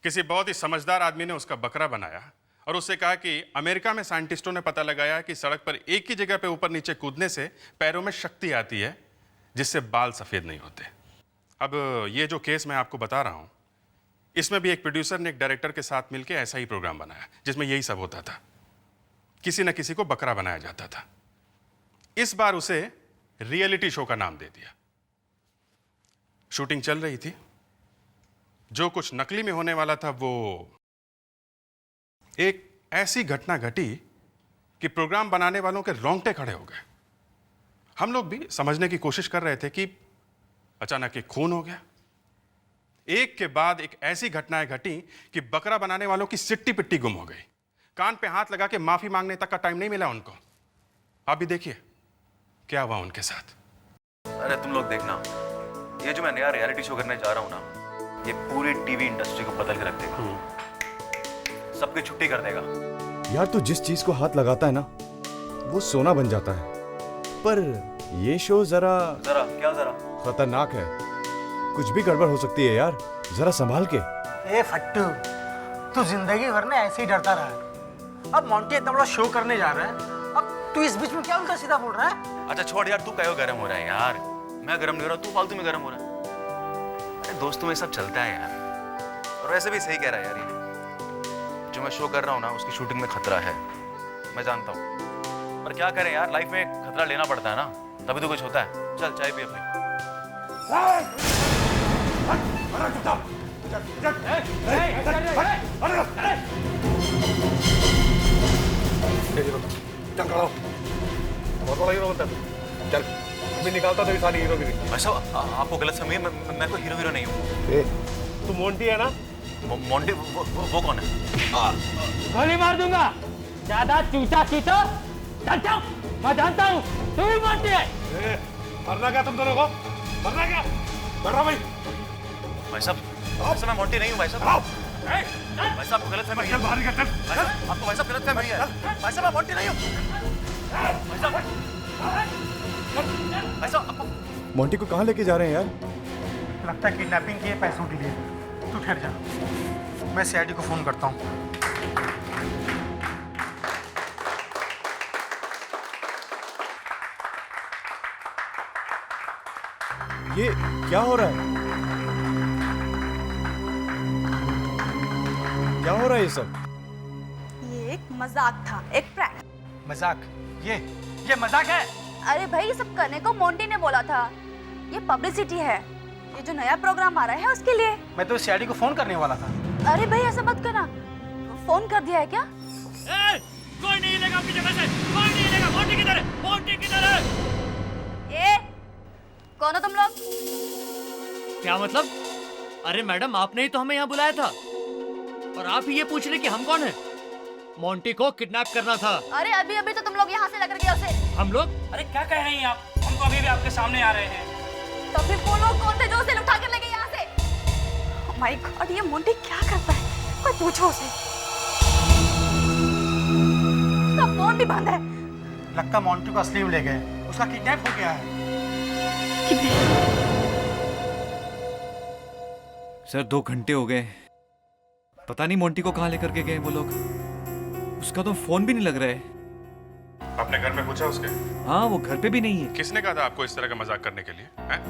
किसी बहुत ही समझदार आदमी ने उसका बकरा बनाया और उससे कहा कि अमेरिका में साइंटिस्टों ने पता लगाया कि सड़क पर एक ही जगह पे ऊपर नीचे कूदने से पैरों में शक्ति आती है जिससे बाल सफेद नहीं होते। अब ये जो केस मैं आपको बता रहा हूं, इसमें भी एक प्रोड्यूसर ने एक डायरेक्टर के साथ मिलकर ऐसा ही प्रोग्राम बनाया जिसमें यही सब होता था, किसी न किसी को बकरा बनाया जाता था। इस बार उसे रियलिटी शो का नाम दे दिया। शूटिंग चल रही थी, जो कुछ नकली में होने वाला था वो एक ऐसी घटना घटी कि प्रोग्राम बनाने वालों के रोंगटे खड़े हो गए। हम लोग भी समझने की कोशिश कर रहे थे कि अचानक एक खून हो गया। एक के बाद एक ऐसी घटनाएं घटी कि बकरा बनाने वालों की सिट्टी पिट्टी गुम हो गई। कान पे हाथ लगा के माफी मांगने तक का टाइम नहीं मिला उनको। आप भी देखिए क्या हुआ उनके साथ। अरे तुम लोग देखना, ये जो मैं नया रियलिटी शो करने जा रहा हूँ ना, ये पूरी टीवी इंडस्ट्री को बदल के रख देगा, सबकी छुट्टी कर देगा। यार तू जिस चीज को हाथ लगाता है ना वो सोना बन जाता है, पर ये शो जरा क्या जरा खतरनाक है। कुछ भी गड़बड़ हो सकती है यार, जरा संभाल के। ए फट्टू, तू जिंदगी भर ना ऐसे ही डरता रहा। अब मोंटी इतना बड़ा शो करने जा रहा है, अब तू इस बीच में क्या उल्टा सीधा बोल रहा है? अच्छा छोड़ यार, तू क्यों गर्म हो रहा है यार? मैं गर्म नहीं हो रहा, तू फालतू में गर्म हो रहा है। अरे दोस्तों में सब चलता है यार। और वैसे भी सही कह रहा है यार, ये जो मैं शो कर रहा हूँ ना उसकी शूटिंग में खतरा है, मैं जानता हूँ, पर क्या करें यार, लाइफ में खतरा लेना पड़ता है ना, तभी तो कुछ होता है। चल चाय पी अपनी। चल मैं निकालता तो सारी हीरोगिरी। वैसे आपको गलत समझिए, मैं कोई हीरो नहीं हूँ। तू मोंटी है ना? मोंटी वो कौन है? गोली मार दूंगा, ज्यादा चूचा चीचो। जानता हूँ, मैं जानता हूँ तू ही मोंटी है। मरना क्या तुम दोनों को? मरना क्या? मरना भाई। भाई साहब मैं मोंटी नहीं हूँ भाई साहब। भाई साहब गलत फहमी है। बाहर निकल। आपको भाई साहब गलत फहमी है। भाई साहब मैं मोंटी नहीं हूँ। भाई साहब आपको मोंटी को कहाँ लेके जा रहे हैं यार? लगता है किडनैपिंग की है पैसों के लिए। तू ठहर जा, मैं सीआईडी को फोन करता हूँ। ये क्या हो रहा है? क्या हो रहा है ये सब? ये एक मजाक था, एक प्रैंक। मजाक? ये मजाक है? अरे भाई, ये सब करने को मोंटी ने बोला था। ये पब्लिसिटी है, ये जो नया प्रोग्राम आ रहा है उसके लिए। मैं तो सीआईडी को फोन करने वाला था। अरे भाई ऐसा मत करना। फोन कर दिया है क्या? कोई नहीं हिलेगा अपनी जगह से, कोई नहीं हिलेगा। मोंटी किधर है? मोंटी किधर है? ए, कौन हो तुम लोग? क्या मतलब? अरे मैडम, आपने ही तो हमें यहाँ बुलाया था और आप ही ये पूछ रहे कि हम कौन है? मोंटी को किडनैप करना था। अरे अभी अभी तो तुम लोग यहाँ से लेकर गए उसे। हम लोग? अरे क्या कह रही हैं आप? हम तो अभी भी आपके सामने आ रहे हैं। तो फिर वो लोग कौन थे जो उसे उठा कर ले गए यहाँ से? Oh my God, ये मोंटी क्या करता है? कोई पूछो उसे। उसका फोन भी बंद है। लगता मोंटी को असली में ले गए, उसका किडनैप हो गया है। सर 2 घंटे हो गए, पता नहीं मोंटी को कहाँ लेकर के गए वो लोग। उसका तो फोन भी नहीं लग रहा है। आपने घर में पूछा उसके? हाँ, वो घर पे भी नहीं है। किसने कहा था आपको इस तरह का मजाक करने के लिए हैं?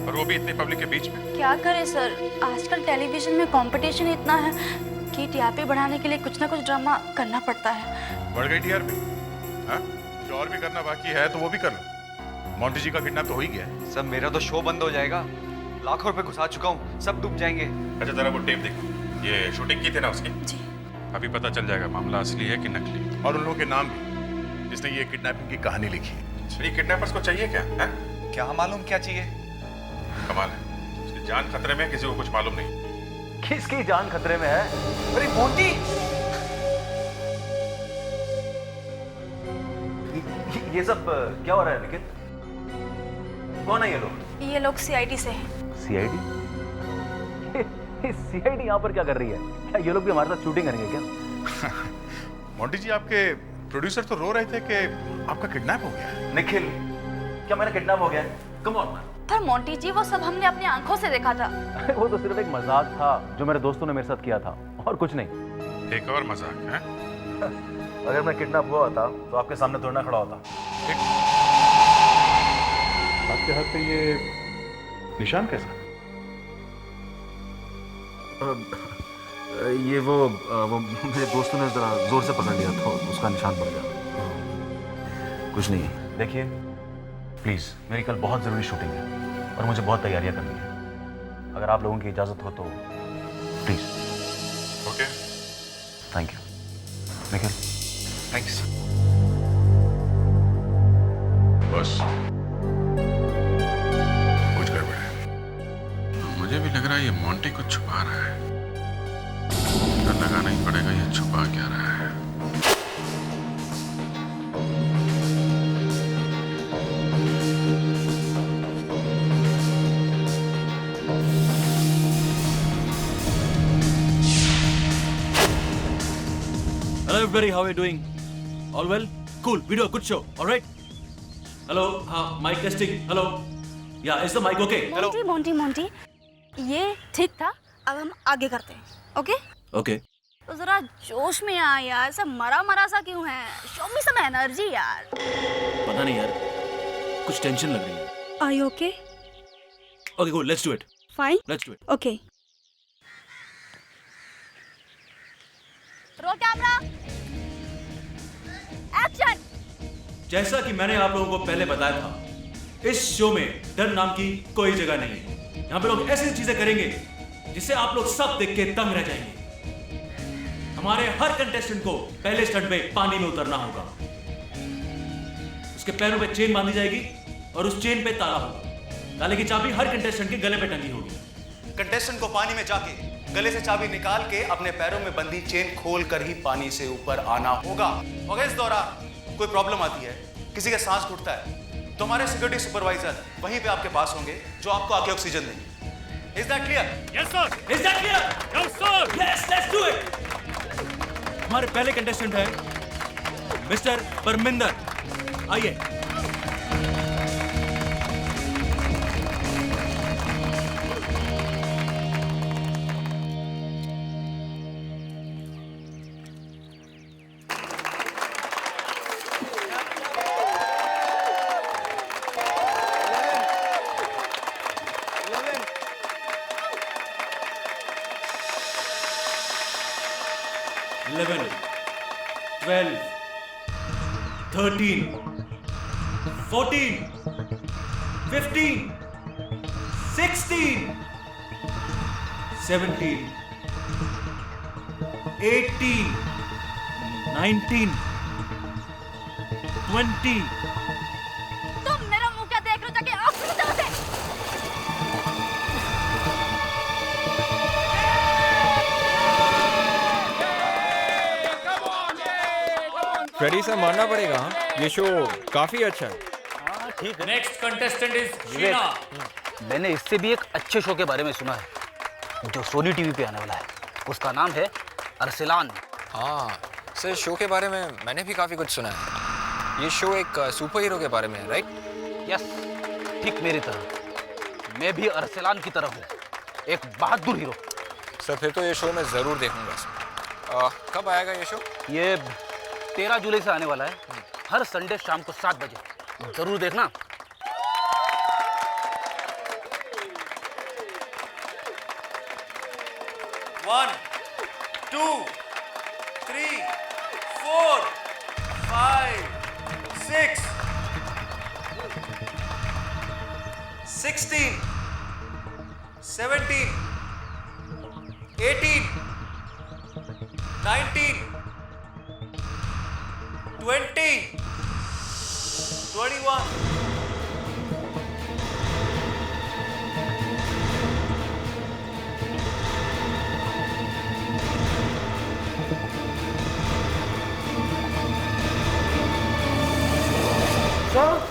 और वो भी इतनी पब्लिक के बीच में? क्या करें सर, आजकल टेलीविजन में कंपटीशन इतना है कि टीआरपी बढ़ाने के लिए कुछ ना कुछ ड्रामा करना पड़ता है। बढ़ गई टीआरपी? हाँ, जो और भी करना बाकी है तो वो भी कर लो। मोंटी जी का किडनैप तो हो ही गया है। सब मेरा तो शो बंद हो जाएगा, लाखों रुपए घुसा चुका हूँ, सब डूब जाएंगे। अच्छा जरा वो टेप देखो, ये शूटिंग की थी ना उसकी? जी। अभी पता चल जाएगा मामला असली है कि नकली, और उन लोगों के नाम भी जिसने ये किडनैपिंग की कहानी लिखी है। ये किडनैपर्स को चाहिए क्या है? क्या मालूम क्या चाहिए? कमाल है, उसकी जान खतरे में है, किसी को कुछ मालूम नहीं। किसकी जान खतरे में है? अरे मोंटी, ये सब क्या हो रहा है निखिल? कौन है ये लोग? ये लोग सीआईडी से हैं। सीआईडी? सीआईडी यहाँ पर क्या कर रही है? क्या ये लोग भी हमारे साथ शूटिंग करेंगे क्या? मोंटी जी, आपके प्रोड्यूसर तो रो रहे थे कि आपका किडनैप हो गया है। निखिल, क्या मेरा किडनैप हो गया है? कम ऑन, पर मोंटी जी वो सब हमने अपनी आंखों से देखा था। वो तो सिर्फ एक मजाक था जो मेरे दोस्तों ने मेरे साथ किया था, और कुछ नहीं। एक और मजाक है। अगर मैं किडनैप हुआ होता तो आपके सामने थोड़ा खड़ा होता। आपके हाथ पे ये निशान कैसा? ये वो मेरे दोस्तों ने जरा जोर से पकड़ लिया तो उसका निशान पड़ गया। कुछ नहीं। देखिए प्लीज, मेरी कल बहुत जरूरी शूटिंग है और मुझे बहुत तैयारियां करनी है। अगर आप लोगों की इजाजत हो तो please. Okay. Thank you Nikhil. Thanks. बस कुछ गड़बड़ है। मुझे भी लग रहा है ये मोंटी कुछ छुपा रहा है। पता लगाना ही पड़ेगा ये छुपा क्या रहा है। Hello everybody, how are you doing? All well? Cool, video, good show, alright? Hello, mic testing, hello? Yeah, is the mic okay? Hello? Monty Monty ये ठीक था, अब हम आगे करते हैं, ओके? Okay. तो जरा जोश में आ यार, सब मरा मरा सा क्यों है? शो मी सम एनर्जी यार। पता नहीं यार, कुछ टेंशन लग रही है। Are you okay? Okay, cool, let's do it. Fine? Let's do it. Okay. Roll camera, action. जैसा कि मैंने आप लोगों को पहले बताया था, इस शो में डर नाम की कोई जगह नहीं है। यहाँ पे लोग ऐसी चीजें करेंगे जिसे आप लोग सब देख के दंग रह जाएंगे। हमारे हर कंटेस्टेंट को पहले स्टंट में पानी में उतरना होगा। उसके पैरों पे चेन बांधी जाएगी और उस चेन पे ताला होगा। ताले की चाबी हर कंटेस्टेंट के गले पे टंगी होगी। कंटेस्टेंट को पानी में जाके गले से चाबी निकाल के अपने पैरों में बंधी चेन खोल कर ही पानी से ऊपर आना होगा। अगर इस दौरान कोई प्रॉब्लम आती है, किसी का सांस घुटता है, तो हमारे सिक्योरिटी सुपरवाइजर वहीं पे आपके पास होंगे जो आपको आके ऑक्सीजन देंगे। Is that clear? Yes sir. Is that clear? Yes sir. Yes, let's do it. हमारे पहले कंटेस्टेंट है मिस्टर परमिंदर। आइए। Eleven, 12, 13, 14, 15, 16, 17, 18, 19, 20. तुम मेरा मुंह क्या देख रहे हो? जाके ऑक्सीजन दो उसे। फ्रेडी से मानना पड़ेगा, ये शो काफी अच्छा है। ठीक है। Next contestant is Sheena. मैंने इससे भी एक अच्छे शो के बारे में सुना है जो सोनी टीवी पे आने वाला है। उसका नाम है अरसलान। हाँ सर, शो के बारे में मैंने भी काफी कुछ सुना है। ये शो एक सुपर हीरो के बारे में है, राइट? यस, ठीक मेरी तरह। मैं भी अरसलान की तरह हूँ, एक बहादुर हीरो। सर फिर तो ये शो मैं जरूर देखूंगा। कब आएगा ये शो? ये 13 जुलाई से आने वाला है, हर संडे शाम को 7 बजे। जरूर देखना। One, 2, 3, 4, 5, 6, 16, 17, 18, 19, 20, 21.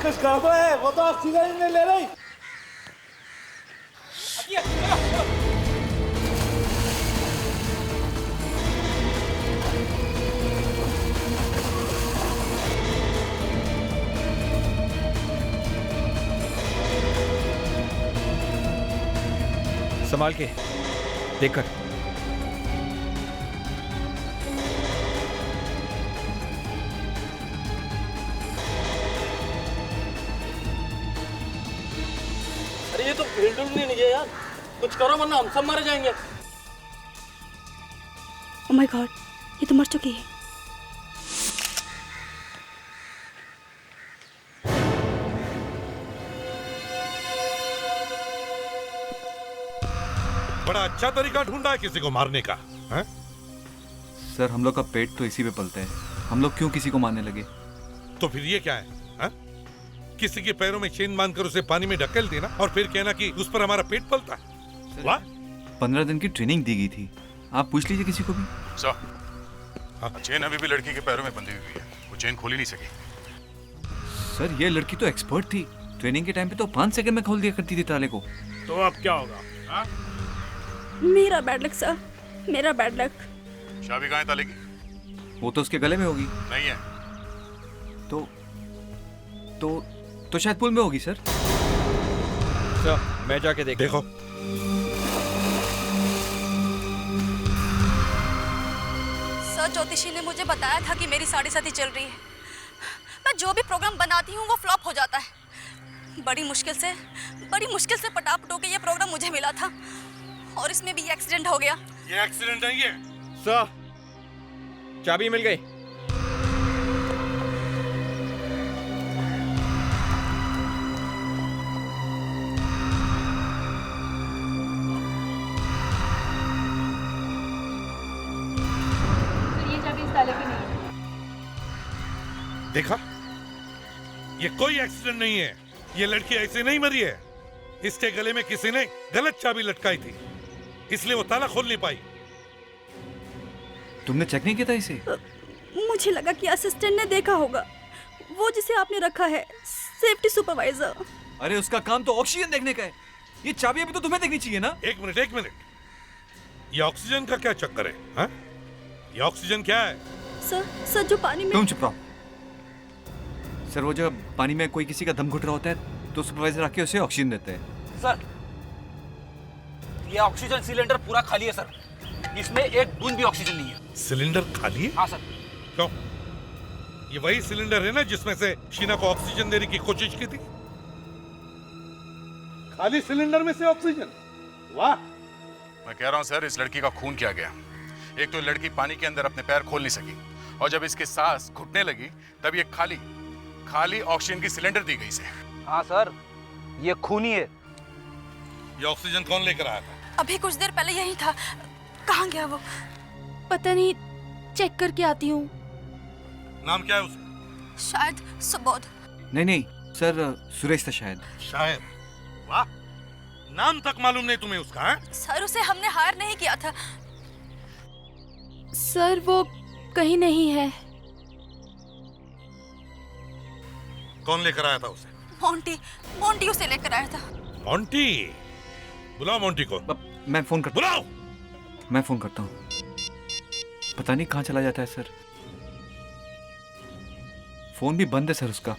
किस करता है वो तो ऑक्सीजन नहीं ले रही। संभाल के देखकर। अरे ये तो फील्ड नहीं है यार, कुछ करो वरना हम सब मारे जाएंगे। ओह माय गॉड, ये तो मर चुकी है। बड़ा अच्छा तरीका ढूंढा है किसी को मारने का, हैं? सर हम लोग का पेट तो इसी पे पलता है, हम लोग क्यों किसी को मारने लगे? तो फिर ये क्या है, हैं? किसी के पैरों में चेन बांधकर उसे पानी में ढकेल देना और फिर कहना कि उस पर हमारा पेट पलता है। वाह! 15 दिन की ट्रेनिंग दी गई थी, आप पूछ लीजिए किसी को भी। सर, चेन अभी भी लड़की के पैरों में बंधी हुई है, वो चेन खोल ही नहीं सकी। सर ये लड़की तो एक्सपर्ट थी, ट्रेनिंग के टाइम पे तो 5 सेकंड में खोल दिया करती थी ताले को। तो अब क्या होगा? हाँ? मेरा बैड लक सर, मेरा बैड लक। चाबी कहाँ है ताले की? वो तो उसके गले में होगी। नहीं है। तो शायद पुल में होगी सर। सर मैं जाके देखो। सर ज्योतिषी ने मुझे बताया था कि मेरी साढ़े साथी चल रही है। मैं जो भी प्रोग्राम बनाती हूँ वो फ्लॉप हो जाता है। बड़ी मुश्किल से पटापटो के ये प्रोग्राम मुझे मिला था और इसमें भी ये एक्सीडेंट हो गया। ये एक्सीडेंट नहीं है सर, चाबी मिल गई। ये चाबी इस ताले की नहीं है। देखा, ये कोई एक्सीडेंट नहीं है। ये लड़की ऐसे नहीं मरी है, इसके गले में किसी ने गलत चाबी लटकाई थी, इसलिए वो ताला खोल नहीं पाई। तुमने चेक नहीं किया था इसे? मुझे लगा कि असिस्टेंट ने देखा होगा, वो जिसे आपने रखा है सेफ्टी सुपरवाइजर। अरे उसका काम तो ऑक्सीजन देखने का है, ये चाबी अभी तो तुम्हें देखनी चाहिए ना। एक मिनट, ये ऑक्सीजन का क्या चक्कर है, हाँ? ये ऑक्सीजन क्या है? सर जो पानी में। तुम चुप रहो। सर वो जब पानी में कोई किसी का दम घुट रहा होता है तो सुपरवाइजर आके उसे ऑक्सीजन देते हैं। सर ये ऑक्सीजन सिलेंडर पूरा खाली है सर, इसमें एक बूंद भी ऑक्सीजन नहीं है। सिलेंडर खाली है? हाँ सर। क्यों? ये वही सिलेंडर है ना जिसमें से शीना को ऑक्सीजन देने की कोशिश की थी? खाली सिलेंडर में से ऑक्सीजन? वाह! मैं कह रहा हूँ सर, इस लड़की का खून किया गया। एक तो लड़की पानी के अंदर अपने पैर खोल नहीं सकी और जब इसके सांस घुटने लगी तब ये खाली ऑक्सीजन की सिलेंडर दी गई इसे। हाँ सर, ये खूनी है। ये ऑक्सीजन कौन लेकर आया था? अभी कुछ देर पहले यही था, कहाँ गया वो? पता नहीं, चेक करके आती हूँ। नाम क्या है उसका? शायद सुबोध। नहीं सर, सुरेश था शायद। शायद? वाह! नाम तक मालूम नहीं तुम्हें उसका, है? सर उसे हमने हायर नहीं किया था। सर वो कहीं नहीं है। कौन लेकर आया था उसे? मोंटी उसे लेकर आया था। मोंटी? बुलाओ मोंटी को। मैं फोन करता बुलाओ। मैं फोन करता हूँ। पता नहीं कहाँ चला जाता है सर, फोन भी बंद है सर उसका।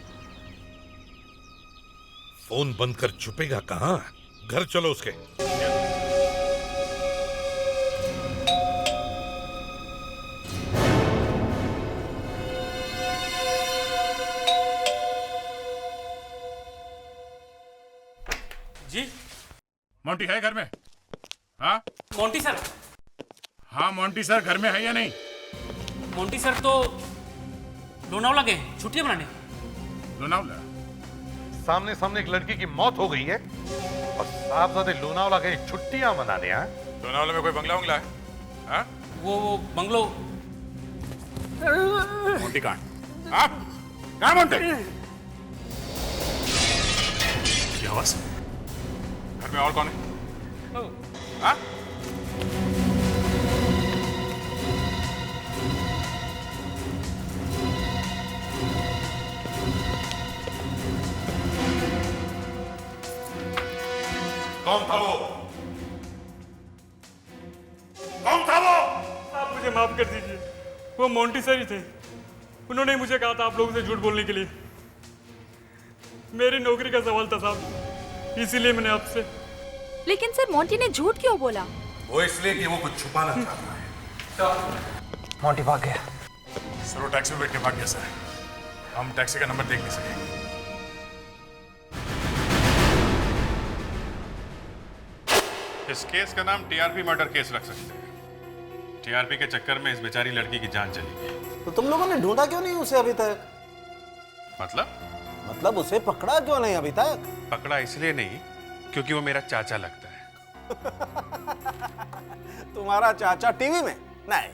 फोन बंद कर छुपेगा कहाँ? घर चलो उसके। जी, मोंटी है घर में? हाँ मोंटी सर। हाँ मोंटी सर घर में है या नहीं? मोंटी सर तो लोनावला गए छुट्टियां मनाने। लोनावला? सामने एक लड़की की मौत हो गई है और साहबजादे लोनावला गए छुट्टियां मनाने। हैं? लोनावला में कोई बंगला है? हाँ? वो बंगलो। मोंटी कहाँ? हाँ? कहाँ मोंटी? क्या आवाज? घर में और कौन है? हाँ? कौन था वो? कौन था वो? आप मुझे माफ कर दीजिए, वो मोंटी सर ही थे। उन्होंने मुझे कहा था आप लोगों से झूठ बोलने के लिए। मेरी नौकरी का सवाल था साहब, इसीलिए मैंने आपसे। लेकिन सर मोंटी ने झूठ क्यों बोला? वो इसलिए कि वो कुछ छुपाना चाहता है। मोंटी भाग गया। सर वो टैक्सी में बैठ के भाग गया सर। हम टैक्सी का नंबर देख नहीं सके। इस केस का नाम टीआरपी मर्डर केस रख सकते हैं। टीआरपी के चक्कर में इस बेचारी लड़की की जान चली गई। तो तुम लोगों ने ढूंढा क्यों नहीं उसे अभी तक? मतलब उसे पकड़ा क्यों नहीं अभी तक? पकड़ा इसलिए नहीं क्योंकि वो मेरा चाचा लगता है। तुम्हारा चाचा टीवी में? नहीं,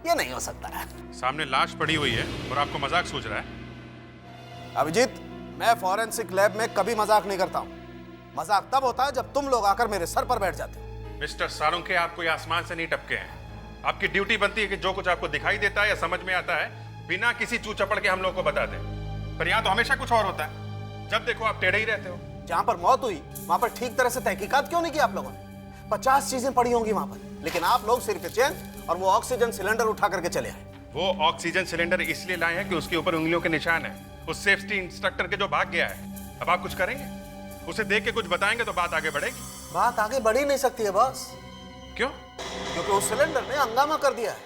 ये नहीं हो सकता है। सामने लाश पड़ी हुई है और आपको मजाक सूझ रहा है? अभिजीत, मैं फॉरेंसिक लैब में कभी मजाक नहीं करता हूँ। मजाक तब होता है जब तुम लोग आकर मेरे सर पर बैठ जाते हो। मिस्टर सारुंखे, आप कोई आसमान से नहीं टपके हैं। आपकी ड्यूटी बनती है कि जो कुछ आपको दिखाई देता है या समझ में आता है बिना किसी चू चपड़ के हम लोग को बता दें। पर यहाँ तो हमेशा कुछ और होता है। जब देखो आप टेढ़े ही रहते हो। जहाँ पर मौत हुई वहां पर ठीक तरह से तहकीकात क्यों नहीं की आप लोगों ने? 50 चीजें पड़ी होंगी वहां पर, लेकिन आप लोग सिर्फ चेन और वो ऑक्सीजन सिलेंडर उठा करके चले आए। वो ऑक्सीजन सिलेंडर इसलिए लाए हैं कि उसके ऊपर उंगलियों के निशान है उस सेफ्टी इंस्ट्रक्टर के जो भाग गया है। अब आप कुछ करेंगे? उसे देख के कुछ बताएंगे तो बात आगे बढ़ेगी। बात आगे बढ़ ही नहीं सकती है बॉस। क्यों? क्योंकि उस सिलेंडर ने हंगामा कर दिया है।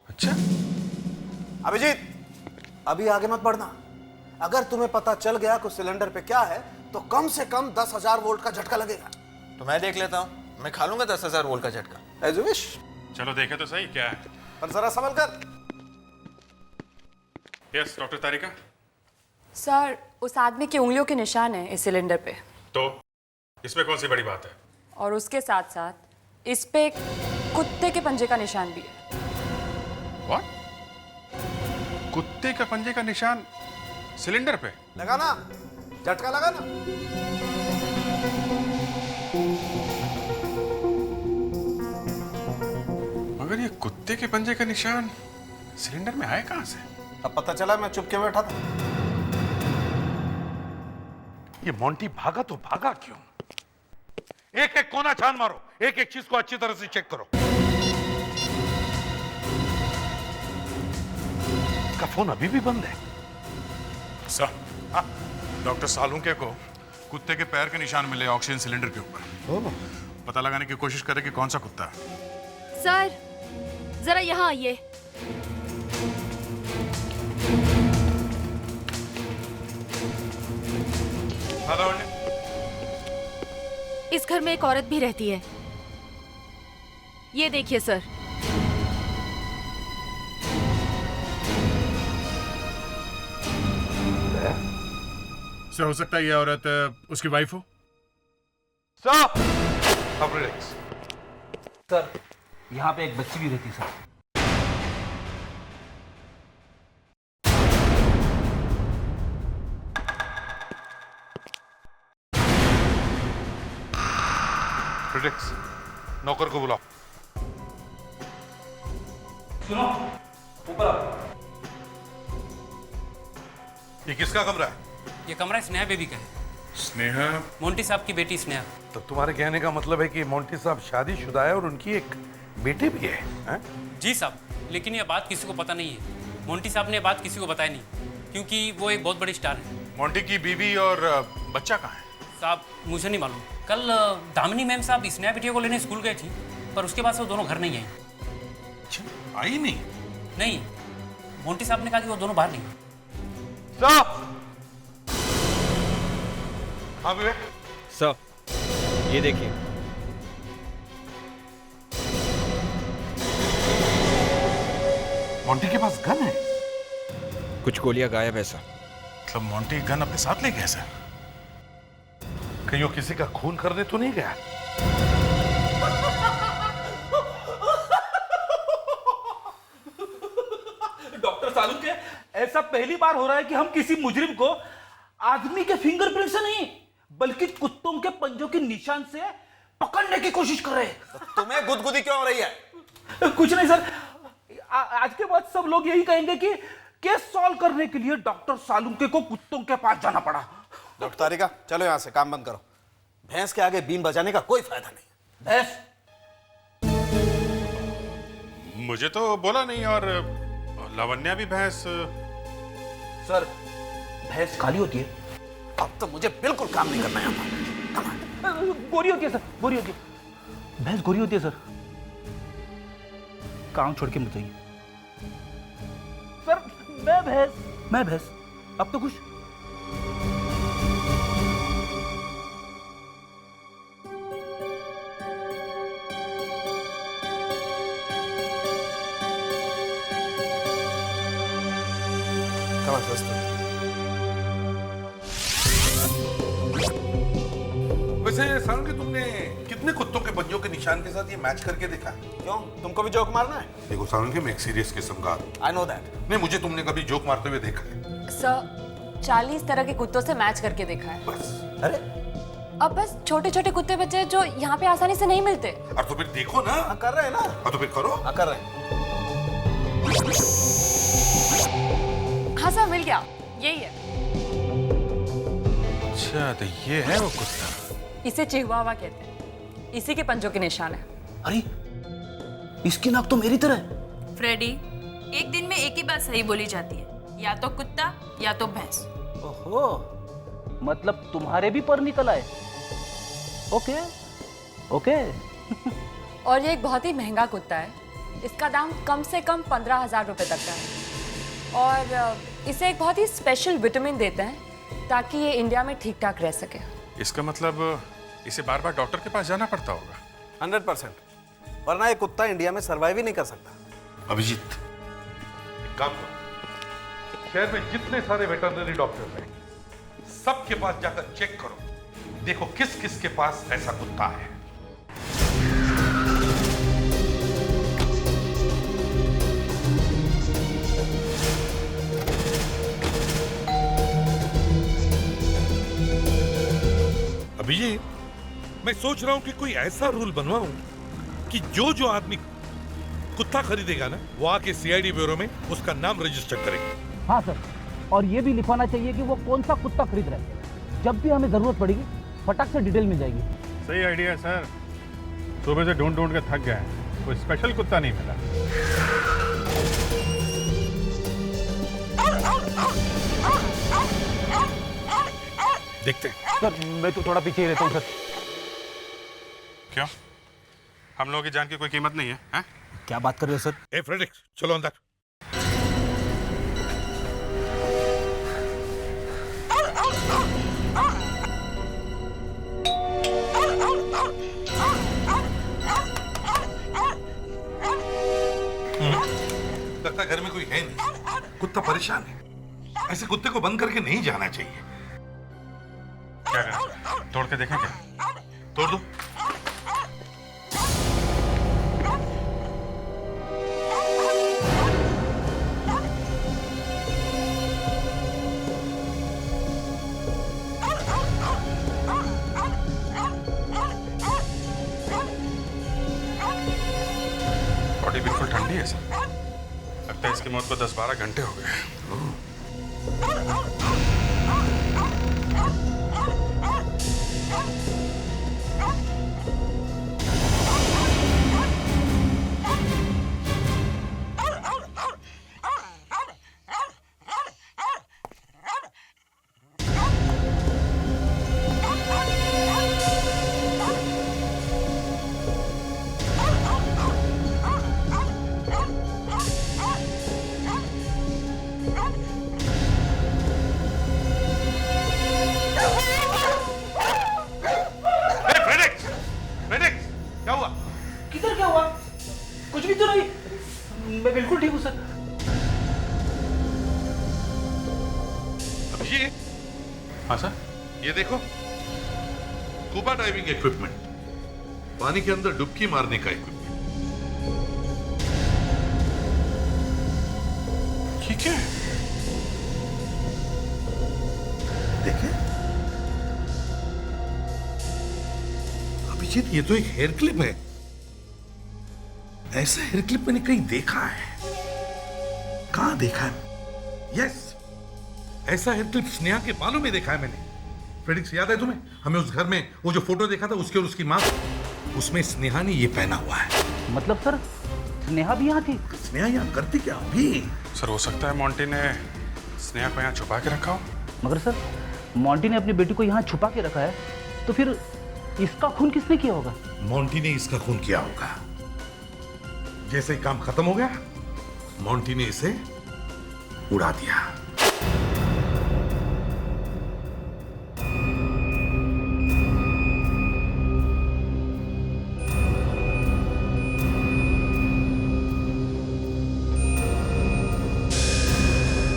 अच्छा अभिजीत, अभी आगे मत बढ़ना। अगर तुम्हें पता चल गया कि उस सिलेंडर पे क्या है तो कम से कम 10,000 वोल्ट का झटका लगेगा। तो मैं देख लेता हूँ, मैं खा लूंगा 10,000 वोल्ट का झटका। As you wish. चलो देखे तो सही क्या है। पर जरा संभल कर। यस डॉक्टर तारिका। सर उस आदमी की उंगलियों के निशान है इस सिलेंडर पे। तो इसमें कौन सी बड़ी बात है? और उसके साथ साथ इस पे एक कुत्ते के पंजे का निशान भी है। What? कुत्ते का पंजे का निशान सिलेंडर पे? लगा ना, झटका लगा ना। मगर ये कुत्ते के पंजे का निशान सिलेंडर में आया कहां से? अब पता चला मैं चुप के बैठा था। ये मोंटी भागा तो भागा क्यों? एक एक कोना छान मारो, एक एक चीज को अच्छी तरह से चेक करो। का फोन अभी भी बंद है। सर, डॉक्टर सालुंके को कुत्ते के पैर के निशान मिले ऑक्सीजन सिलेंडर के ऊपर। पता लगाने की कोशिश करें कि कौन सा कुत्ता है। सर जरा यहाँ आइए। हेलो। इस घर में एक औरत भी रहती है। ये देखिए सर। सर हो सकता है ये औरत उसकी वाइफ हो। स्टॉप। अब रिलैक्स। सर यहाँ पे एक बच्ची भी रहती सर। रिलैक्स। नौकर को बुलाओ। सुनो, ऊपर आओ। ये किसका कमरा है? ये कमरा स्नेहा बेबी का है। स्नेहा? मोंटी साहब की बेटी स्नेहा। तो तुम्हारे कहने का मतलब है कि मोंटी साहब शादीशुदा है और उनकी एक बेटी भी है, हैं? जी साहब, लेकिन ये बात किसी को पता नहीं है। मोंटी साहब ने ये बात किसी को बताई नहीं क्योंकि वो एक बहुत बड़ी स्टार है। मोंटी की बीवी और बच्चा कहाँ है? साहब मुझे नहीं मालूम। कल दामिनी मैम साहब स्नेहा बेटियों को लेने स्कूल गए थी, पर उसके बाद से वो दोनों घर नहीं आई। अच्छा, आई नहीं? नहीं, मोंटी साहब ने कहा कि वो दोनों बाहर नहीं। स्टॉप। हाँ विवेक। सर, ये देखिए। मोंटी के पास गन है? कुछ गोलियां गायब है सर। मतलब मोंटी गन अपने साथ ले गया सर? कहीं वो किसी का खून करने तो नहीं गया? डॉक्टर सालुंके, ऐसा पहली बार हो रहा है कि हम किसी मुजरिम को आदमी के फिंगरप्रिंट से नहीं बल्कि कुत्तों के पंजों के निशान से पकड़ने की कोशिश कर रहे हैं। तुम्हें गुदगुदी क्यों हो रही है? कुछ नहीं सर, आज के बाद सब लोग यही कहेंगे कि केस सॉल्व करने के लिए डॉक्टर सालुंके को कुत्तों के पास जाना पड़ा। डॉक्टर तारिका, चलो यहाँ से, काम बंद करो। भैंस के आगे बीन बजाने का कोई फायदा नहीं। भैंस? मुझे तो बोला नहीं। और लावण्या भी भैंस? सर भैंस खाली होती है। अब तो मुझे बिल्कुल काम नहीं करना है यहाँ पर। गोरी होती है सर, गोरी होती है। भैंस गोरी होती है सर। काम छोड़ के मत जाइए सर। मैं भैंस अब तो खुश। वैसे सारुण के तुमने कितने कुत्तों के पंजों के निशान के साथ ये मैच करके देखा? क्यों, तुमको भी जोक मारना है? देखो सारुण के मैं एक सीरियस किस्म का आदमी। I know that. नहीं, मुझे तुमने कभी जोक मारते हुए देखा है? सर 40 तरह के कुत्तों से मैच करके देखा है। बस? अरे अब बस छोटे छोटे कुत्ते बच्चे जो यहाँ पे आसानी से नहीं मिलते। और तो फिर देखो ना। कर रहे हैं ना। और तो फिर करो। कर रहे हैं। हाँ सर, मिल गया, यही है। अच्छा, तो ये है वो कुत्ता। इसे चिहुआवा कहते हैं, इसी के पंजों के निशान है। अरे इसकी नाक तो मेरी तरह है। फ्रेडी, एक दिन में एक ही बात सही बोली जाती है, या तो कुत्ता या तो भैंस। ओहो, मतलब तुम्हारे भी पर निकल आए। Okay okay. और ये एक बहुत ही महंगा कुत्ता है। इसका दाम कम से कम 15,000 रुपए तक का है। और इसे एक बहुत ही स्पेशल विटामिन देते हैं ताकि ये इंडिया में ठीक ठाक रह सके। इसका मतलब इसे बार बार डॉक्टर के पास जाना पड़ता होगा। 100%, वरना ये कुत्ता इंडिया में सर्वाइव ही नहीं कर सकता। अभिजीत, एक काम करो, शहर में जितने सारे वेटरनरी डॉक्टर हैं, सबके पास जाकर चेक करो, देखो किस किस के पास ऐसा कुत्ता है। अभिजीत, मैं सोच रहा हूं कि कोई ऐसा रूल बनवाऊं कि जो आदमी कुत्ता खरीदेगा ना, वो आके सीआईडी ब्यूरो में उसका नाम रजिस्टर करेगा। हाँ सर, और ये भी लिखवाना चाहिए कि वो कौन सा कुत्ता खरीद रहा है। जब भी हमें जरूरत पड़ेगी फटाक से डिटेल मिल जाएगी। सही आइडिया है सर। सुबह से ढूंढ ढूंढ के थक गए, कोई स्पेशल कुत्ता नहीं मिला। देखते हैं। सर मैं तो थोड़ा पीछे ही रहता हूँ सर। क्यों? हम लोगों की जान की कोई कीमत नहीं है, हैं? क्या बात कर रहे हो सर? ए फ्रेडिक्स, चलो अंदर। लगता घर में कोई है नहीं, कुत्ता परेशान है। ऐसे कुत्ते को बंद करके नहीं जाना चाहिए। क्या करें? तोड़ के देखें क्या? तोड़ दो। बॉडी बिल्कुल ठंडी है सर। लगता है इसकी मौत को 10-12 घंटे हो गए। किधर क्या हुआ? कुछ भी तो नहीं, मैं बिल्कुल ठीक हूँ सर। अभिजीत, हाँ सर, ये देखो, स्कूबा डाइविंग इक्विपमेंट, पानी के अंदर डुबकी मारने का इक्विपमेंट। ठीक है। देखे अभिजीत, ये तो एक हेयर क्लिप है। ऐसा हेयर क्लिप मैंने कहीं देखा है। कहां देखा है? यस, ऐसा हेयर क्लिप स्नेहा के बालों में देखा है मैंने। फ्रेडिक्स, याद है तुम्हें? हमें उस घर में वो जो फोटो देखा था, उसके और उसकी मां, उसमें स्नेहा ने ये पहना हुआ है। मतलब सर स्नेहा भी यहाँ थी? स्नेहा यहाँ करती क्या अभी? सर, हो सकता है मोंटी ने स्नेहा को यहाँ छुपा के रखा हो। मगर सर मोंटी ने अपनी बेटी को यहाँ छुपा के रखा है, तो फिर इसका खून किसने किया होगा? मोंटी ने इसका खून किया होगा। जैसे ही काम खत्म हो गया, मोंटी ने इसे उड़ा दिया।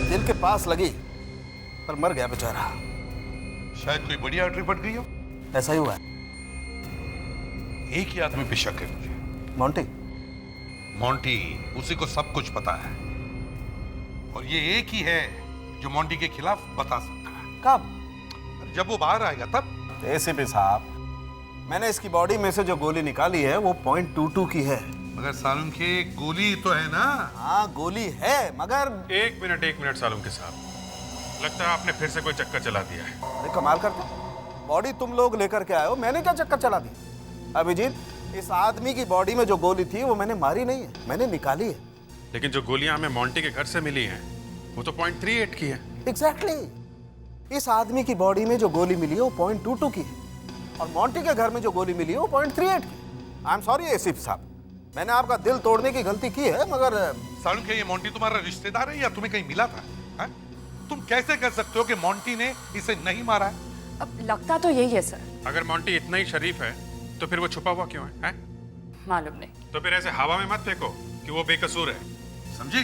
दिल के पास लगी पर मर गया बेचारा। शायद कोई बड़ी आर्टरी फट गई हो। ऐसा ही हुआ है। एक ही आदमी पे शक है मुझे। मोंटी। मोंटी, उसी को सब कुछ पता है और ये एक ही है जो मोंटी के खिलाफ बता सकता है। कब? जब वो बाहर आएगा तब। एसीपी साहब, मैंने इसकी बॉडी में से जो गोली निकाली है वो .22 की है। मगर सालुम के गोली तो है ना? हाँ गोली है, मगर एक मिनट सालुम के साहब, लगता है आपने फिर से कोई चक्कर चला दिया है। अरे कमाल करते, बॉडी तुम लोग लेकर के आए हो, मैंने क्या चक्कर चला दी? अभिजीत, इस आदमी की बॉडी में जो गोली थी वो मैंने मारी नहीं है, मैंने निकाली है। लेकिन जो गोलियां हमें मोंटी के घर से मिली हैं वो तो .38 की है। एग्जैक्टली। इस आदमी की बॉडी में जो गोली मिली है वो .22 की है और मोंटी के घर में जो गोली मिली है वो .38 की। आई एम सॉरी एसीपी साहब, मैंने आपका दिल तोड़ने की गलती की है, मगर सालुम के ये मोंटी तुम्हारा रिश्तेदार है या तुम्हें कहीं मिला था? है? तुम कैसे कह सकते हो कि मोंटी ने इसे नहीं मारा है? अब लगता तो यही है सर। अगर मोंटी इतना ही शरीफ है तो फिर वो छुपा हुआ क्यों है? मालूम नहीं। तो फिर ऐसे हवा में मत फेंको कि वो बेकसूर है। समझे?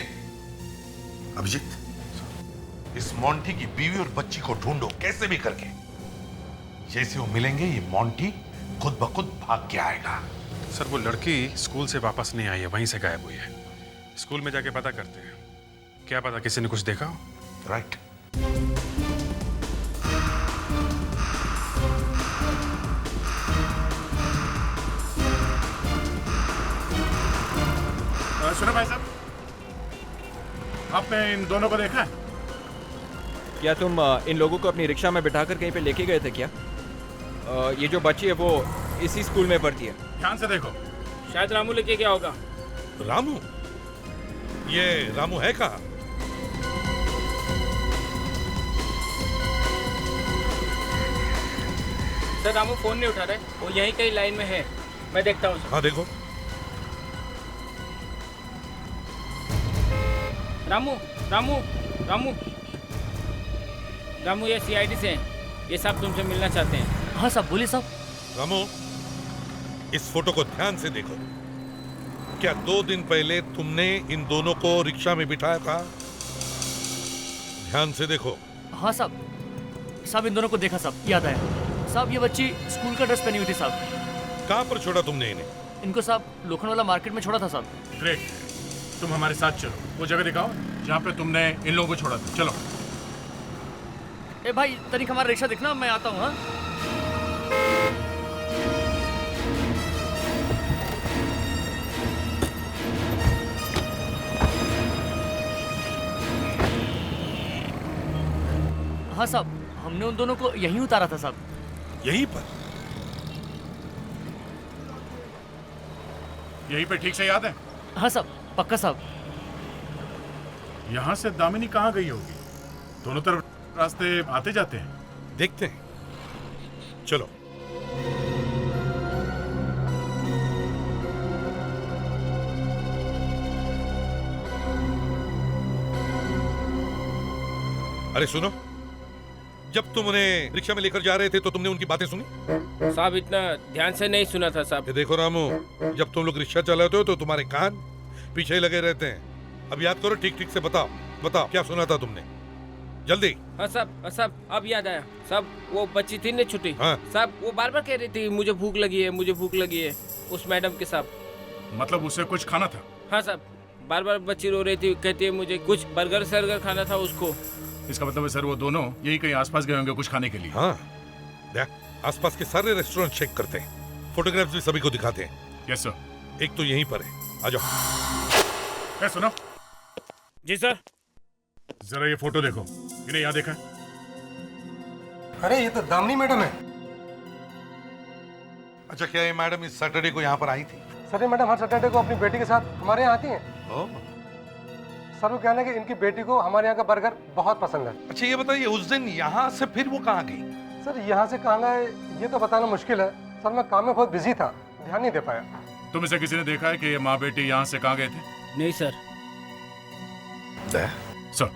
अभिजीत, इस मोंटी की बीवी और बच्ची को ढूंढो कैसे भी करके। जैसे वो मिलेंगे ये मोंटी खुद ब खुद भाग के आएगा। सर वो लड़की स्कूल से वापस नहीं आई है, वहीं से गायब हुई है। स्कूल में जाके पता करते हैं, क्या पता किसी ने कुछ देखा हो। राइट। सुनो भाई साहब, आपने इन दोनों को देखा है? क्या तुम इन लोगों को अपनी रिक्शा में बिठाकर कहीं पे लेके गए थे क्या? ये जो बच्ची है वो इसी स्कूल में पढ़ती है। ध्यान से देखो। शायद रामू लेके गया होगा। रामू? ये रामू है कहाँ? सर रामू फोन नहीं उठा रहा है, वो यहीं कहीं लाइन में है, मैं देखता हूँ। हाँ देखो। रामू रामू रामू रामू, ये सीआईडी से हैं, ये सब तुमसे मिलना चाहते हैं। हाँ साहब, बोलिए साहब। रामू, इस फोटो को ध्यान से देखो। क्या 2 दिन पहले तुमने इन दोनों को रिक्शा में बिठाया था? ध्यान से देखो। हाँ साहब इन दोनों को देखा साहब, याद आया साहब। ये बच्ची स्कूल का ड्रेस पहनी हुई थी साहब। कहाँ पर छोड़ा तुमने इन्हें? इनको साहब लोखंड वाला मार्केट में छोड़ा था साहब। ग्रेट, तुम हमारे साथ चलो, वो जगह दिखाओ जहाँ पे तुमने इन लोगों को छोड़ा था। चलो। ए भाई तनिक हमारा रिक्शा दिखना, मैं आता हूँ। हाँ हाँ साहब, हमने उन दोनों को यहीं उतारा था साहब। यहीं पर? यहीं पे ठीक से याद है? हाँ साहब, पक्का साहब। यहाँ से दामिनी कहाँ गई होगी? दोनों तरफ रास्ते आते जाते हैं। देखते हैं, चलो। अरे सुनो, जब तुम उन्हें रिक्शा में लेकर जा रहे थे तो तुमने उनकी बातें सुनी? साहब इतना ध्यान से नहीं सुना था साहब। ये देखो रामू, जब तुम लोग रिक्शा चलाते हो तो तुम्हारे कान पीछे ही लगे रहते हैं। अब याद करो, ठीक ठीक से बताओ बताओ क्या सुना था तुमने, जल्दी। हाँ साहब अब याद आया साहब। वो बच्ची थी ना छुट्टी, हाँ। साहब वो बार बार कह रही थी मुझे भूख लगी है, मुझे भूख लगी है, उस मैडम के साथ। मतलब उसे कुछ खाना था? हाँ साहब, बार बार बच्ची रो रही थी, कहती है मुझे कुछ बर्गर सर्गर खाना था उसको। इसका मतलब है सर वो दोनों यही कहीं आसपास गए होंगे कुछ खाने के लिए। हाँ, देख आसपास के सारे रेस्टोरेंट चेक करते हैं, फोटोग्राफ्स भी सभी को दिखाते हैं। Yes sir. एक तो यहीं पर है, आ जाओ। सुनो। जी सर। जरा ये फोटो देखो, इन्हें यहाँ देखा? अरे ये तो दामिनी मैडम है। अच्छा, क्या ये मैडम इस सैटरडे को यहाँ पर आई थी? सर ये मैडम हर सैटरडे को अपनी बेटी के साथ हमारे यहाँ आती हैं। सर वो कहना है कि इनकी बेटी को हमारे यहाँ का बर्गर बहुत पसंद है। अच्छा ये बताइए, उस दिन यहाँ से फिर वो कहाँ गई? सर यहाँ से कहाँ गए ये तो बताना मुश्किल है, सर मैं काम में बहुत बिजी था, ध्यान नहीं दे पाया। तुम इसे किसी ने देखा है कि ये माँ बेटी यहाँ से कहाँ गए थे? नहीं सर। Sir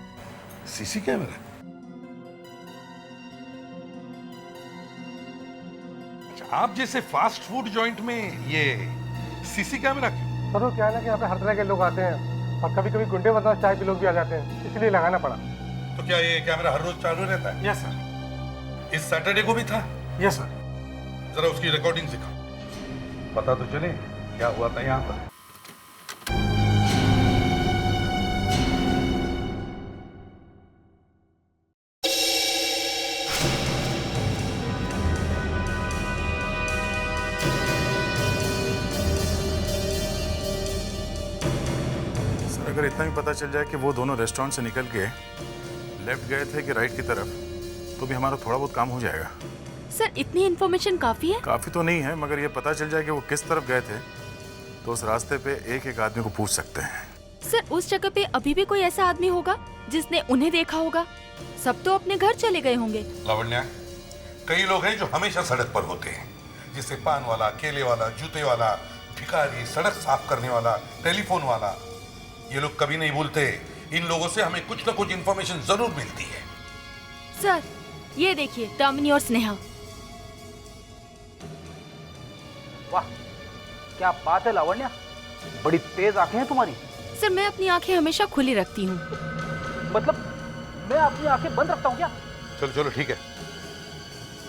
CC camera? अच्छा, आप जैसे फास्ट फूड जॉइंट में ये सीसी कैमरा क्यों? सर वो क्या है ना कि यहाँ पे हर तरह के लोग आते हैं और कभी कभी गुंडे बदमाश टाइप के लोग भी आ जाते हैं, इसलिए लगाना पड़ा। तो क्या ये कैमरा हर रोज चालू रहता है? Yes sir. इस सैटरडे को भी था? Yes sir. जरा उसकी रिकॉर्डिंग दिखाओ, पता तो चले क्या हुआ था यहाँ पर। सर अगर इतना भी पता चल जाए कि वो दोनों रेस्टोरेंट से निकल के लेफ्ट गए थे कि राइट की तरफ, तो भी हमारा थोड़ा बहुत काम हो जाएगा। सर इतनी इन्फॉर्मेशन काफी है? काफी तो नहीं है, मगर ये पता चल जाए कि वो किस तरफ गए थे तो उस रास्ते पे एक एक आदमी को पूछ सकते हैं। सर उस जगह पे अभी भी कोई ऐसा आदमी होगा जिसने उन्हें देखा होगा? सब तो अपने घर चले गए होंगे। लावण्या, कई लोग हैं जो हमेशा सड़क पर होते हैं, जैसे पान वाला, केले वाला, जूते वाला, भिखारी, सड़क साफ करने वाला, टेलीफोन वाला। ये लोग कभी नहीं भूलते। इन लोगों से हमें कुछ न कुछ इंफॉर्मेशन जरूर मिलती है। सर ये देखिए, दामिनी और स्नेहा। वाह क्या बात है लावण्या, बड़ी तेज आंखें हैं तुम्हारी। सर मैं अपनी आंखें हमेशा खुली रखती हूँ। मतलब मैं अपनी आंखें बंद रखता हूँ क्या? चलो चलो ठीक है,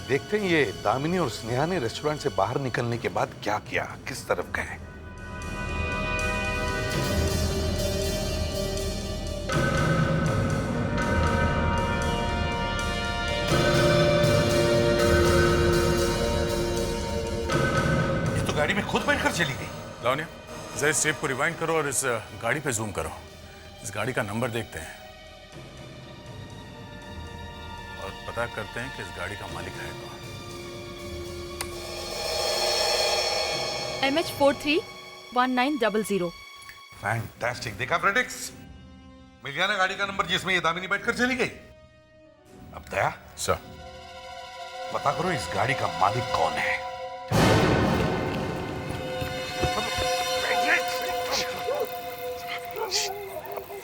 देखते हैं ये दामिनी और स्नेहा ने रेस्टोरेंट से बाहर निकलने के बाद क्या किया, किस तरफ गए। ये तो गाड़ी में खुद बैठकर चली गई। लावण्या, जरा इस टेप को रिवाइंड करो और इस गाड़ी पे जूम करो। इस गाड़ी का नंबर देखते हैं और पता करते हैं कि इस गाड़ी का मालिक है कौन। MH431900। फैंटास्टिक, देखा फ्रेडिक्स, मिल गया ना गाड़ी का नंबर जिसमें ये दामिनी बैठकर चली गई। अब दया सर, पता करो इस गाड़ी का मालिक कौन है।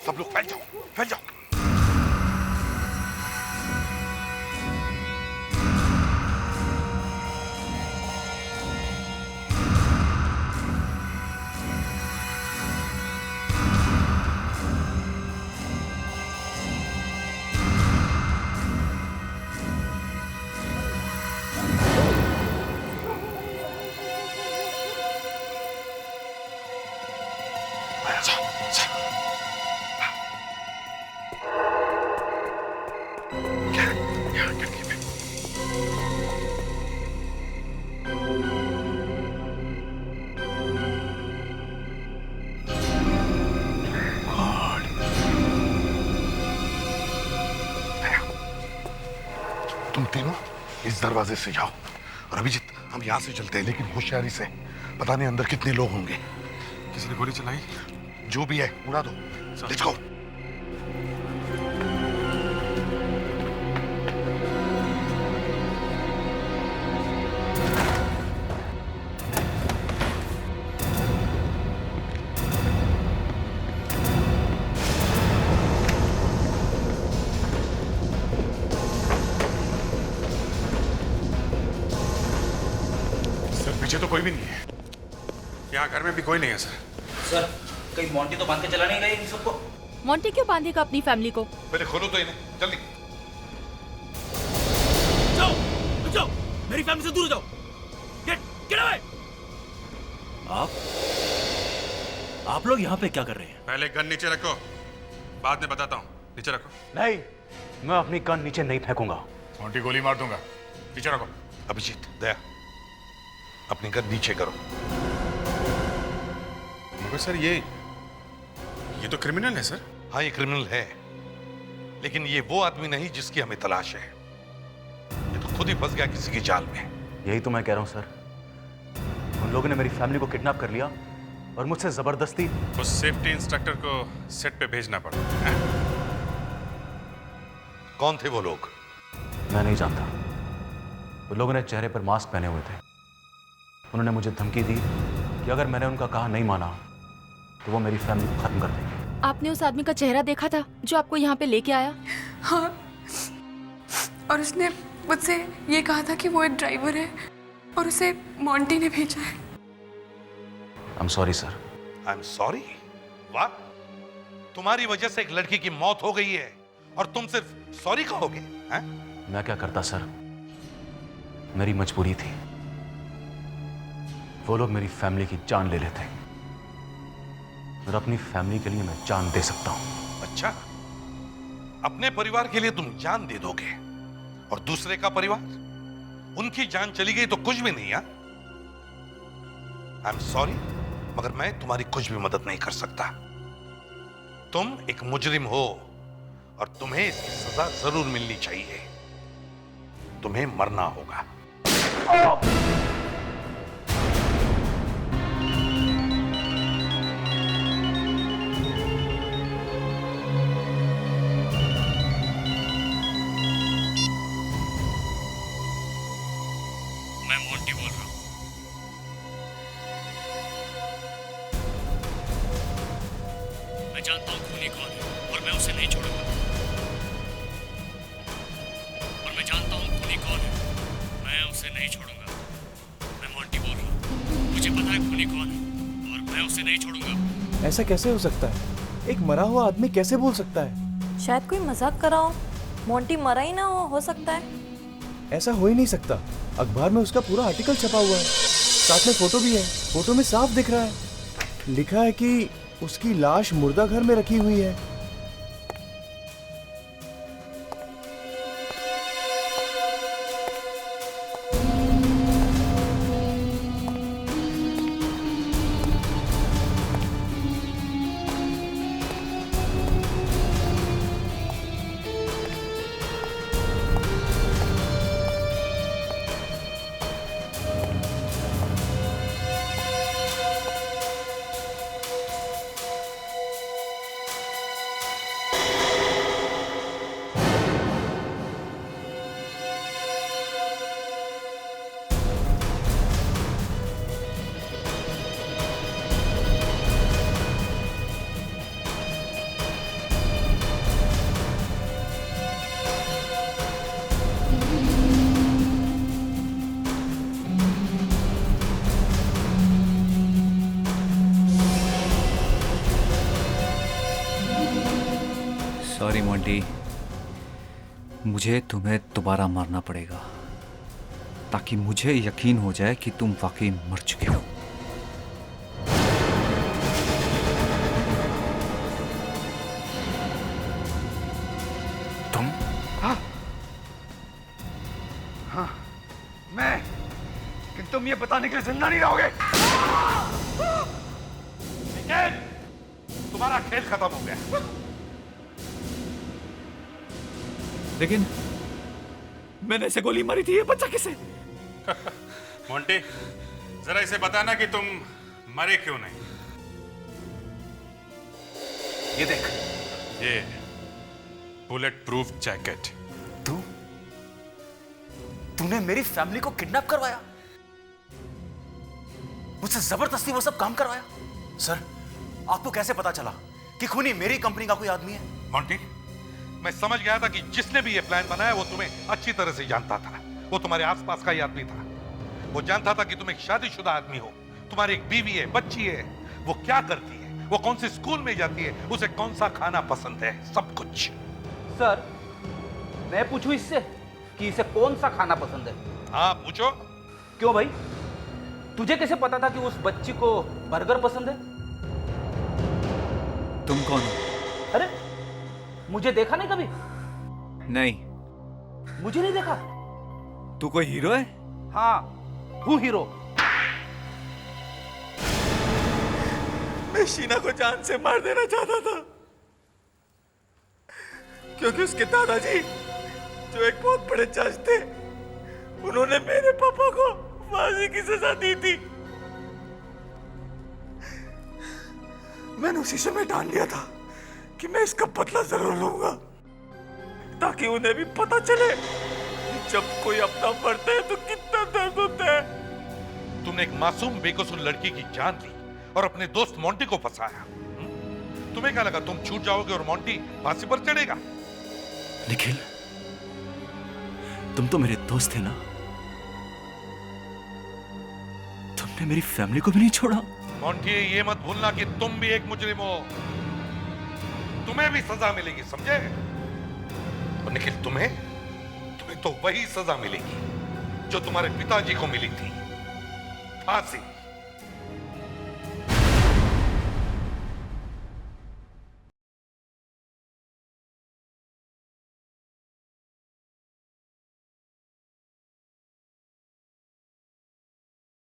सब लोग फैल जाओ, फैल जाओ। तुम तीनों इस दरवाजे से जाओ और अभिजीत हम यहाँ से चलते हैं, लेकिन होशियारी से। पता नहीं अंदर कितने लोग होंगे। किसी ने गोली चलाई? जो भी है उड़ा दो। Let's go. पीछे तो कोई भी नहीं है। यहाँ घर में भी कोई नहीं है सर। सर कहीं मोंटी तो बांध के चला नहीं गई इन सबको? मोंटी क्यों बांधेगा अपनी फैमिली को? पहले खोलो तो इन्हें, जल्दी। जाओ, जाओ, मेरी फैमिली से दूर जाओ। Get away. आप लोग यहाँ पे क्या कर रहे हैं? पहले गन नीचे रखो, बाद में बताता हूँ। नीचे रखो। नहीं, मैं अपनी गन नीचे नहीं फेंकूंगा। मोंटी गोली मार दूंगा। नीचे रखो। अभिजीत, दया, अपनी गन नीचे करो। मगर सर ये तो क्रिमिनल है सर। हाँ ये क्रिमिनल है, लेकिन ये वो आदमी नहीं जिसकी हमें तलाश है। ये तो खुद ही फंस गया किसी की जाल में। यही तो मैं कह रहा हूं सर, उन लोगों ने मेरी फैमिली को किडनैप कर लिया और मुझसे जबरदस्ती उस सेफ्टी इंस्ट्रक्टर को सेट पे भेजना पड़ा। कौन थे वो लोग? मैं नहीं जानता। वो लोगों ने चेहरे पर मास्क पहने हुए थे उन्होंने मुझे धमकी दी कि अगर मैंने उनका कहा नहीं माना तो वो मेरी फैमिली को खत्म कर देंगे। आपने उस आदमी का चेहरा देखा था जो आपको यहाँ पे लेके आया? हाँ, और उसने मुझसे ये कहा था कि वो एक ड्राइवर है और उसे मोंटी ने भेजा है। I'm sorry sir. I'm sorry? वाह, तुम्हारी वजह से एक लड़की की मौत हो गई है और तुम सिर्फ सॉरी कहोगे? हैं? मैं क्या करता सर, मेरी मजबूरी थी। वो लोग मेरी फैमिली की जान ले लेते और अपनी फैमिली के लिए मैं जान दे सकता हूं। अच्छा, अपने परिवार के लिए तुम जान दे दोगे और दूसरे का परिवार, उनकी जान चली गई तो कुछ भी नहीं। आई एम सॉरी, मगर मैं तुम्हारी कुछ भी मदद नहीं कर सकता। तुम एक मुजरिम हो और तुम्हें इसकी सजा जरूर मिलनी चाहिए। तुम्हें मरना होगा। मैं मोंटी बोल रहा हूँ। मैं जानता हूँ खूनी कौन है और मैं उसे नहीं छोड़ूंगा। और मैं जानता हूँ खूनी कौन है, मैं उसे नहीं छोड़ूंगा। मैं मोंटी बोल रहा हूँ, मुझे पता है खूनी कौन है और मैं उसे नहीं छोड़ूंगा। ऐसा कैसे हो सकता है? एक मरा हुआ आदमी कैसे बोल सकता है? शायद कोई मजाक कर रहा हो। मोंटी मरा ही ना हो सकता है। ऐसा हो ही नहीं सकता। अखबार में उसका पूरा आर्टिकल छपा हुआ है, साथ में फोटो भी है। फोटो में साफ दिख रहा है, लिखा है कि उसकी लाश मुर्दा घर में रखी हुई है। सॉरी मोंटी, मुझे तुम्हें दोबारा मारना पड़ेगा ताकि मुझे यकीन हो जाए कि तुम वाकई मर चुके हो। तुम? हाँ, मैं, लेकिन तुम ये बताने के लिए जिंदा नहीं रहोगे। तुम्हारा खेल खत्म हो गया। लेकिन मैंने इसे गोली मारी थी, ये बच्चा किसे? मोंटी, जरा इसे बताना कि तुम मरे क्यों नहीं। ये देख, ये बुलेट प्रूफ जैकेट। तूने मेरी फैमिली को किडनैप करवाया, मुझसे जबरदस्ती वो सब काम करवाया। सर, आपको कैसे पता चला कि खूनी मेरी कंपनी का कोई आदमी है? मोंटी, मैं समझ गया था कि जिसने भी ये प्लान बनाया वो तुम्हें अच्छी तरह से जानता था। वो तुम्हारे आसपास का ही आदमी था। वो जानता था कि तुम एक शादीशुदा आदमी हो, तुम्हारी एक बीवी है, बच्ची है। वो क्या करती है, वो कौन से स्कूल में जाती है, उसे कौन सा खाना पसंद है, सब कुछ। सर, मैं पूछूं इससे कि इसे कौन सा खाना पसंद है? हाँ, पूछो। क्यों भाई, तुझे कैसे पता था कि उस बच्ची को बर्गर पसंद है? तुम कौन हो? अरे, मुझे देखा नहीं कभी? नहीं। मुझे नहीं देखा? तू कोई हीरो है? हाँ, हूँ हीरो। मैं शीना को जान से मार देना चाहता था क्योंकि उसके दादाजी, जो एक बहुत बड़े जज थे, उन्होंने मेरे पापा को फांसी की सजा दी थी। मैंने उसी समय ठान लिया था कि मैं इसका बदला जरूर लूंगा ताकि उन्हें भी पता चले कि जब कोई अपना मरता है तो कितना दर्द होता है। तुमने तुमने एक मासूम बेकसूर लड़की की जान ली और अपने दोस्त मोंटी को फंसाया। तुम्हें क्या लगा तुम छूट जाओगे और मोंटी फांसी पर चढ़ेगा? निखिल, तुम तो मेरे दोस्त थे ना, तुमने मेरी फैमिली को भी नहीं छोड़ा। मोंटी, ये मत भूलना कि तुम भी एक मुजरिम हो, तुम्हें भी सजा मिलेगी, समझे? और निखिल, तुम्हें तो वही सजा मिलेगी जो तुम्हारे पिताजी को मिली थी, फांसी।